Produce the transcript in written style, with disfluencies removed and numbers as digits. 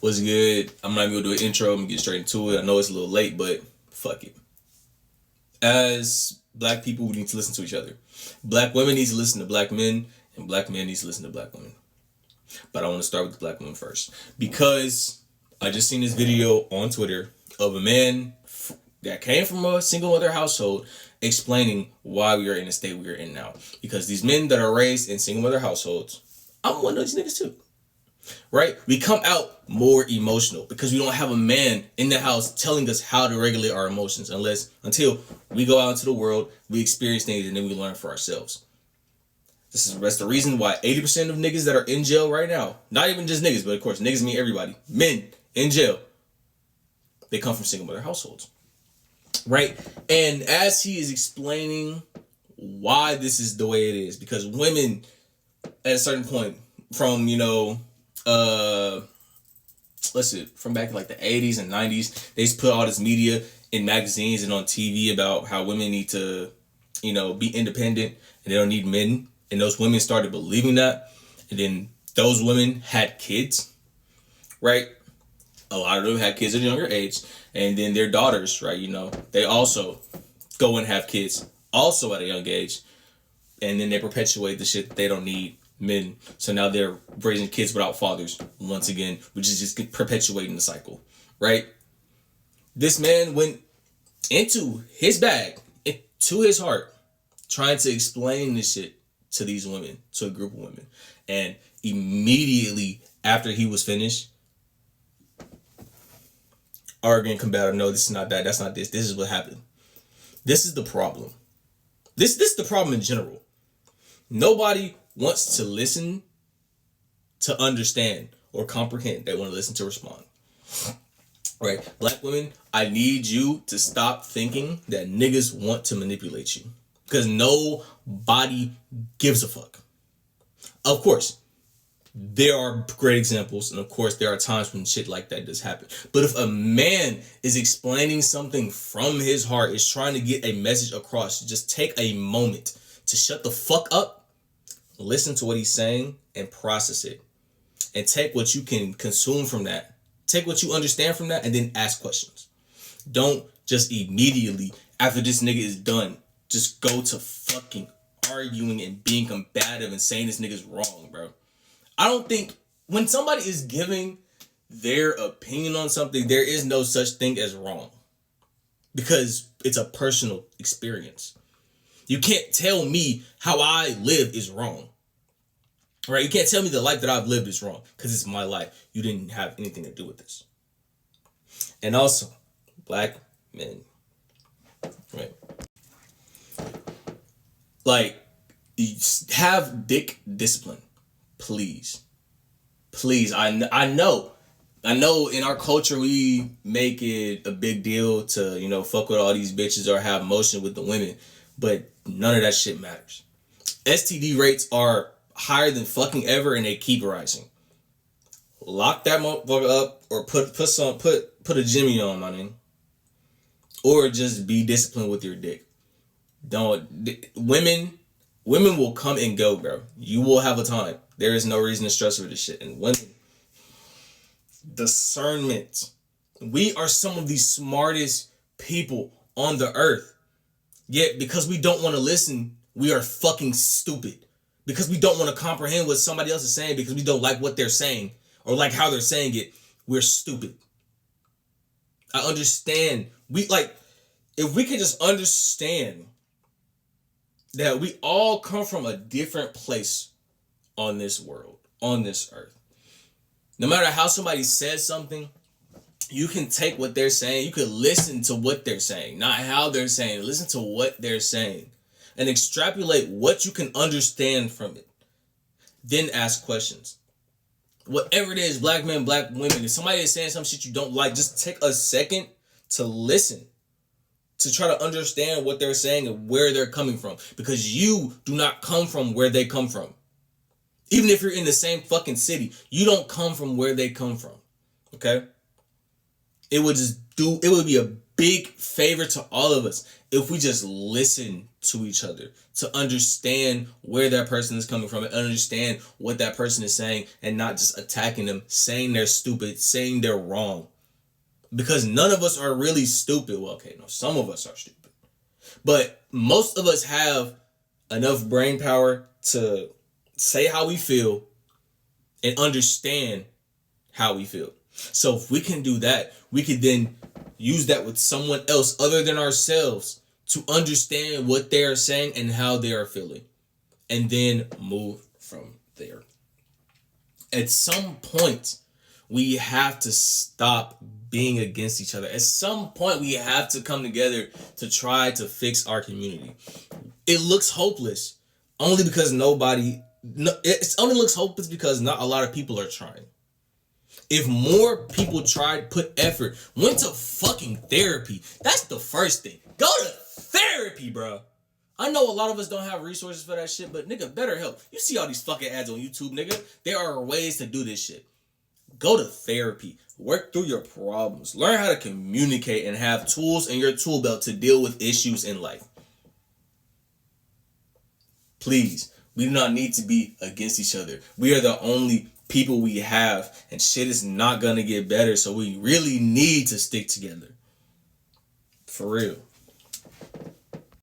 What's good? I'm not even gonna do an intro. I'm gonna get straight into it. I know it's a little late, but fuck it. As black people, we need to listen to each other. Black women need to listen to black men, and black men need to listen to black women. But I want to start with the black woman first because I just seen this video on Twitter of a man that came from a single mother household explaining why we are in the state we are in now. Because these men that are raised in single mother households, I'm one of these niggas too. Right? We come out more emotional because we don't have a man in the house telling us how to regulate our emotions until we go out into the world, we experience things, and then we learn for ourselves. That's the reason why 80% of niggas that are in jail right now, not even just niggas, but of course niggas mean everybody, men in jail, they come from single mother households. Right? And as he is explaining why this is the way it is, because women at a certain point from, from back in like the 80s and 90s, they used to put all this media in magazines and on TV about how women need to, be independent and they don't need men. And those women started believing that. And then those women had kids, right? A lot of them had kids at a younger age. And then their daughters, right, they also go and have kids also at a young age. And then they perpetuate the shit that they don't need men. So now they're raising kids without fathers once again, which is just perpetuating the cycle, right? This man went into his bag, to his heart, trying to explain this shit to these women, to a group of women. And immediately after he was finished, arguing, combative, no, this is not that, that's not this, this is what happened. This is the problem. This is the problem in general. Nobody wants to listen, to understand, or comprehend. They want to listen to respond. Right? Black women, I need you to stop thinking that niggas want to manipulate you. Because nobody gives a fuck. Of course, there are great examples, and of course, there are times when shit like that does happen. But if a man is explaining something from his heart, is trying to get a message across, just take a moment to shut the fuck up, listen to what he's saying, and process it. And take what you can consume from that. Take what you understand from that, and then ask questions. Don't just immediately, after this nigga is done, just go to fucking arguing and being combative and saying this nigga's wrong, bro. I don't think when somebody is giving their opinion on something, there is no such thing as wrong. Because it's a personal experience. You can't tell me how I live is wrong. Right? You can't tell me the life that I've lived is wrong. Because it's my life. You didn't have anything to do with this. And also, black men. Right? Like, have dick discipline. Please. Please. I know in our culture we make it a big deal to, fuck with all these bitches or have motion with the women. But none of that shit matters. STD rates are higher than fucking ever and they keep rising. Lock that motherfucker up or put a Jimmy on, my nigga. Or just be disciplined with your dick. Women will come and go, bro. You will have a time. There is no reason to stress over this shit. And women, discernment. We are some of the smartest people on the earth. Yet, because we don't want to listen, we are fucking stupid. Because we don't want to comprehend what somebody else is saying, because we don't like what they're saying or like how they're saying it, we're stupid. I understand. If we could just understand that we all come from a different place on this world, on this earth. No matter how somebody says something, you can take what they're saying. You can listen to what they're saying, not how they're saying. Listen to what they're saying and extrapolate what you can understand from it. Then ask questions. Whatever it is, black men, black women, if somebody is saying some shit you don't like, just take a second to listen. To try to understand what they're saying and where they're coming from. Because you do not come from where they come from. Even if you're in the same fucking city, you don't come from where they come from. Okay? It would be a big favor to all of us if we just listen to each other, to understand where that person is coming from and understand what that person is saying, and not just attacking them, saying they're stupid, saying they're wrong. Because none of us are really stupid. Well, okay, no, some of us are stupid. But most of us have enough brain power to say how we feel and understand how we feel. So if we can do that, we could then use that with someone else other than ourselves to understand what they are saying and how they are feeling, and then move from there. At some point, we have to stop being against each other. At some point, we have to come together to try to fix our community. It looks hopeless only because it only looks hopeless because not a lot of people are trying. If more people tried, put effort, went to fucking therapy, that's the first thing. Go to therapy, bro. I know a lot of us don't have resources for that shit, but nigga, better help. You see all these fucking ads on YouTube, nigga. There are ways to do this shit. Go to therapy. Work through your problems. Learn how to communicate and have tools in your tool belt to deal with issues in life. Please, we do not need to be against each other. We are the only people we have, and shit is not gonna get better, so we really need to stick together. For real.